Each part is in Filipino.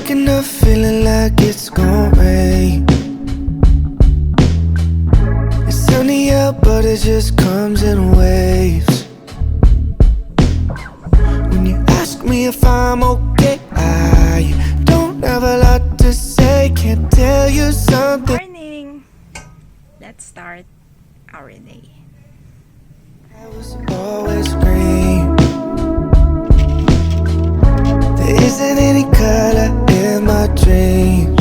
Waking up feeling like it's gon' rain. It's sunny out, but it just comes in waves. When you ask me if I'm okay, I don't have a lot to say. Can't tell you something. Morning! Let's start our day. I was always green. There isn't any color in my dreams.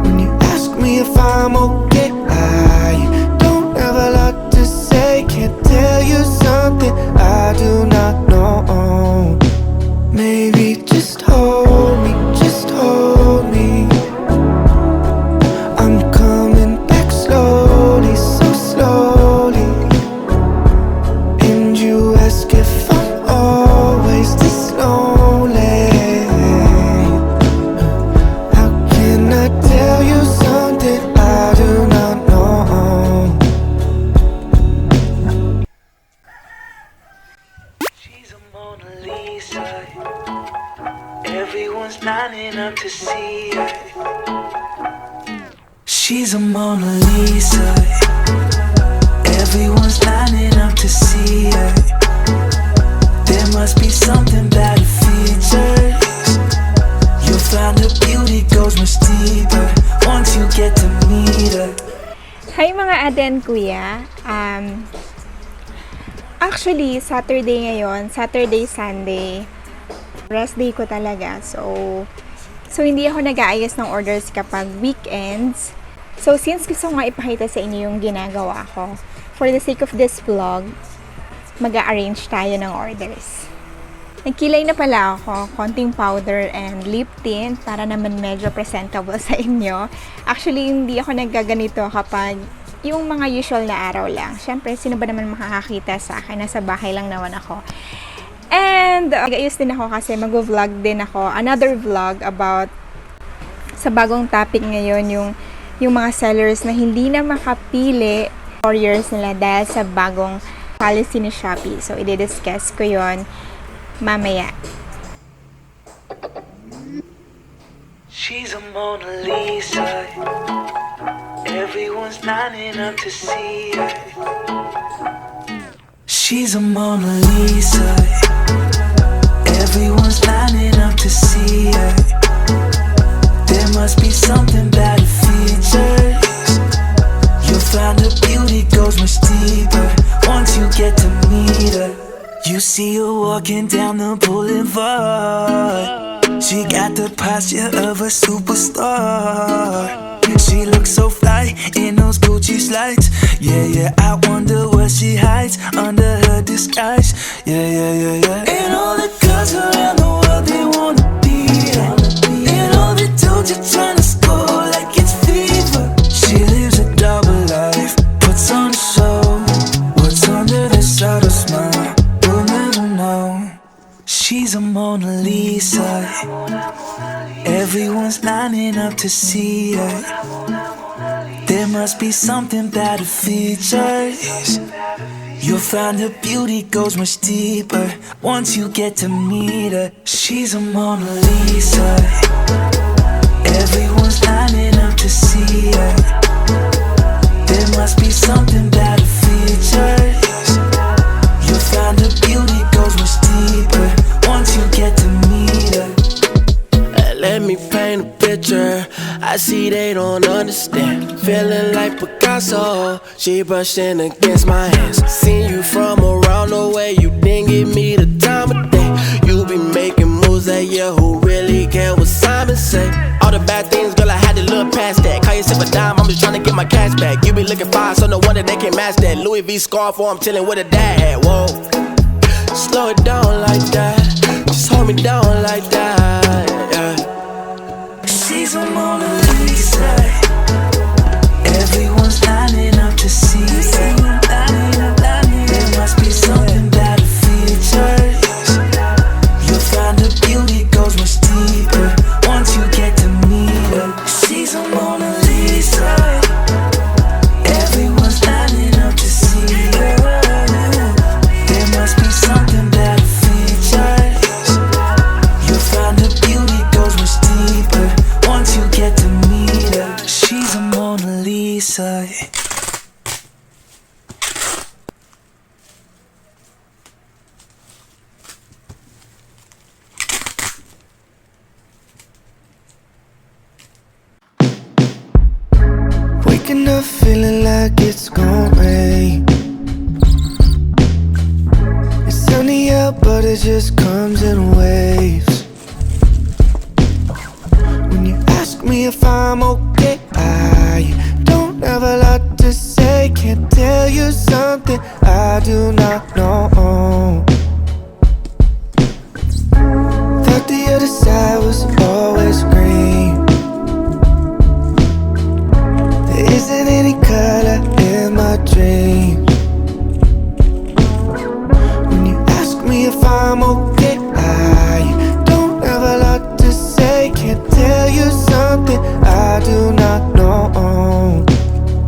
When you ask me if I'm okay, I don't have a lot to say. Can't tell you something I do not know. Maybe just hold me, just hold me. I'm coming back slowly, so slowly. And you ask if I'm always this lonely. How can I tell you something I do not know? She's a Mona Lisa. Everyone's lining up to see her. She's a Mona Lisa. Everyone's lining up to see her. There must be something about her features. You'll find her beauty goes much deeper once you get to meet her. Hi mga ate and kuya. Actually, Saturday ngayon. Saturday, Sunday. Rest day ko talaga. So hindi ako nag-aayos ng orders kapag weekends. So, since gusto ko nga ipakita sa inyo yung ginagawa ko, for the sake of this vlog, mag-a-arrange tayo ng orders. Nagkilay na pala ako, konting powder and lip tint para naman medyo presentable sa inyo. Actually, hindi ako naggaganito kapag yung mga usual na araw lang. Siyempre, sino ba naman makakakita sa akin? Nasa bahay lang naman ako. And, nag-ayos din ako kasi mag-vlog din ako. Another vlog about sa bagong topic ngayon, yung mga sellers na hindi na makapili orders nila dahil sa bagong policy ni Shopee. So, i-discuss ko yon mamaya. She's a Mona Lisa. Everyone's lining up to see her. She's a Mona Lisa. Everyone's lining up to see her. There must be something about her features. You'll find her beauty goes much deeper once you get to meet her. You see her walking down the boulevard. She got the posture of a superstar. She looks so fly in those Gucci slides. Yeah, yeah, I wonder what she hides under her disguise. Yeah, yeah, yeah, yeah. And all the girls around the world, they wanna be her. And all the dudes are trying to score like it's fever. She lives a double life, puts on a show. What's under the subtle smile, we'll never know. She's a Mona Lisa. Everyone's lining up to see her. There must be something about her features. You'll find her beauty goes much deeper once you get to meet her. She's a Mona Lisa. Everyone's lining up to see her. There must be something about her features. You'll find her beauty goes much deeper once you get to meet her. Let me paint a picture. I see they don't understand. Feeling like Picasso. She brushing against my hands. Seen you from around the way. You didn't give me the time of day. You be making moves that yeah, who really care what Simon say? All the bad things, girl, I had to look past that. Call yourself a dime, I'm just trying to get my cash back. You be looking fine, so no wonder they can't match that. Louis V scarf, or I'm chilling with a dad. Whoa, slow it down like that. Just hold me down like that. Yeah. She's a Mona Lisa. Everyone's lining up to see her. There must be something about her features. You'll find her beauty goes much deeper once you get to meet her. She's a Mona Lisa. Everyone's lining up to see her. There must be something about her features. a feeling like it's gonna rain. It's sunny out, but it just comes in waves. When you ask me if I'm okay, I don't have a lot to say. Can't tell you something I do not know. Thought the other side was always green. There isn't any color in my dreams. When you ask me if I'm okay, I don't have a lot to say. Can't tell you something I do not know.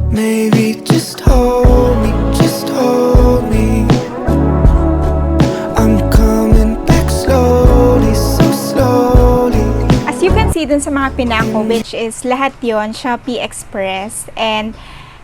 Maybe just hold me, just hold me. I'm coming back slowly, so slowly. As you can see dun sa mga pinako, which is lahat yon Shopee Express. And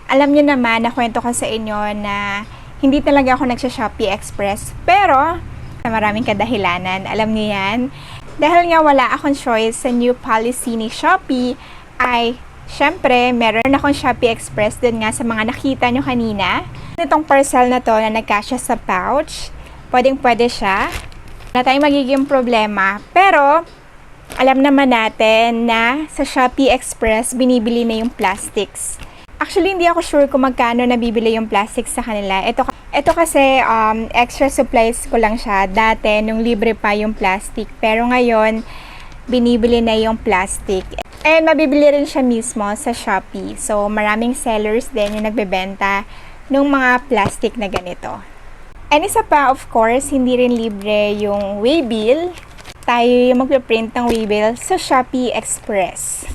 alam nyo naman, nakwento ko sa inyo na hindi talaga ako nagsha-Shopee Express. Pero, maraming kadahilanan. Alam niyo yan. Dahil nga wala akong choice sa new policy ni Shopee, ay syempre, meron akong Shopee Express din nga sa mga nakita nyo kanina. Itong parcel na to na nagkasya sa pouch, pwedeng-pwede siya. Wala tayong magiging problema. Pero, alam naman natin na sa Shopee Express, binibili na yung plastics. Actually, hindi ako sure kung magkano nabibili yung plastics sa kanila. Ito kasi, extra supplies ko lang siya. Dati, nung libre pa yung plastic. Pero ngayon, binibili na yung plastic. And mabibili rin siya mismo sa Shopee. So, maraming sellers din yung nagbebenta ng mga plastic na ganito. And isa pa, of course, hindi rin libre yung waybill. Tayo yung magpiprint ng waybill sa Shopee Express.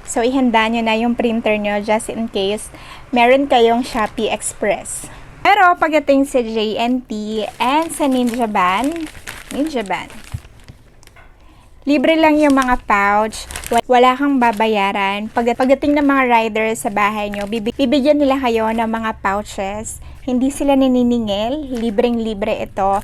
So, ihanda nyo na yung printer nyo just in case meron kayong Shopee Express. Pero, pagdating sa JNT and sa Ninja Van, libre lang yung mga pouch. Wala kang babayaran. Pagdating ng mga riders sa bahay nyo, bibigyan nila kayo ng mga pouches. Hindi sila nininingil. Libreng-libre ito.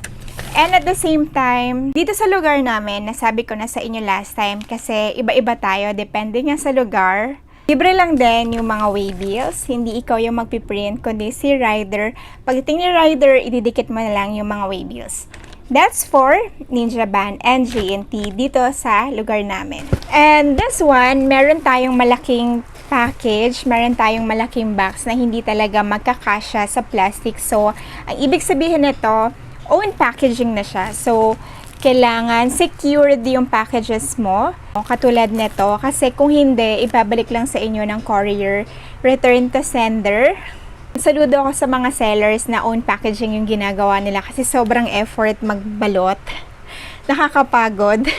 And at the same time, dito sa lugar namin, nasabi ko na sa inyo last time kasi iba-iba tayo, depende nga sa lugar. Libre lang din yung mga waybills. Hindi ikaw yung magpiprint, kundi si rider. Pagdating ni rider, ididikit mo na lang yung mga waybills. That's for Ninja Van and JNT dito sa lugar namin. And this one, meron tayong malaking package, meron tayong malaking box na hindi talaga magkakasya sa plastic. So, ang ibig sabihin nito, own packaging na siya. So, kailangan secured yung packages mo. Katulad nito, kasi kung hindi, ibabalik lang sa inyo ng courier, return to sender. Saludo ako sa mga sellers na own packaging yung ginagawa nila kasi sobrang effort magbalot. Nakakapagod.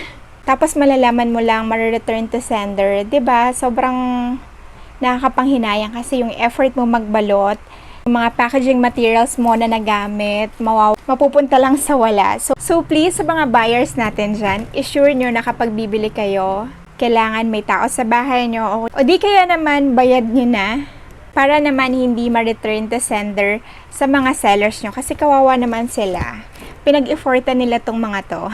Tapos malalaman mo lang ma-return to sender, 'di ba? Sobrang nakakapanghinayang kasi yung effort mo magbalot, yung mga packaging materials mo na nagamit, mapupunta lang sa wala. So please, sa mga buyers natin dyan, assure nyo na kapag bibili kayo, kailangan may tao sa bahay nyo o di kaya naman bayad nyo na para naman hindi ma-return to sender sa mga sellers nyo kasi kawawa naman sila. Pinag-effortan nila tong mga to.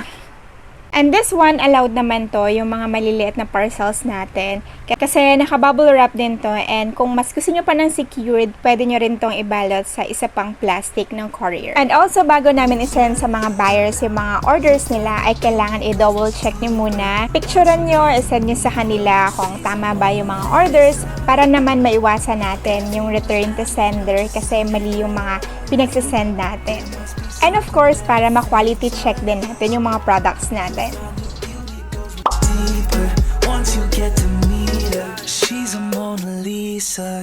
And this one, allowed naman to, yung mga maliliit na parcels natin. Kasi naka-bubble wrap din to. And kung mas gusto nyo pa ng secured, pwede nyo rin tong ibalot sa isa pang plastic ng courier. And also, bago namin isend sa mga buyers yung mga orders nila, ay kailangan i-double check nyo muna. Picturean nyo, isend nyo sa kanila kung tama ba yung mga orders para naman maiwasan natin yung return to sender kasi mali yung mga pinagsasend natin. And of course, para ma-quality check din natin yung mga products natin. Deeper, once you get to meet her, she's a Mona Lisa.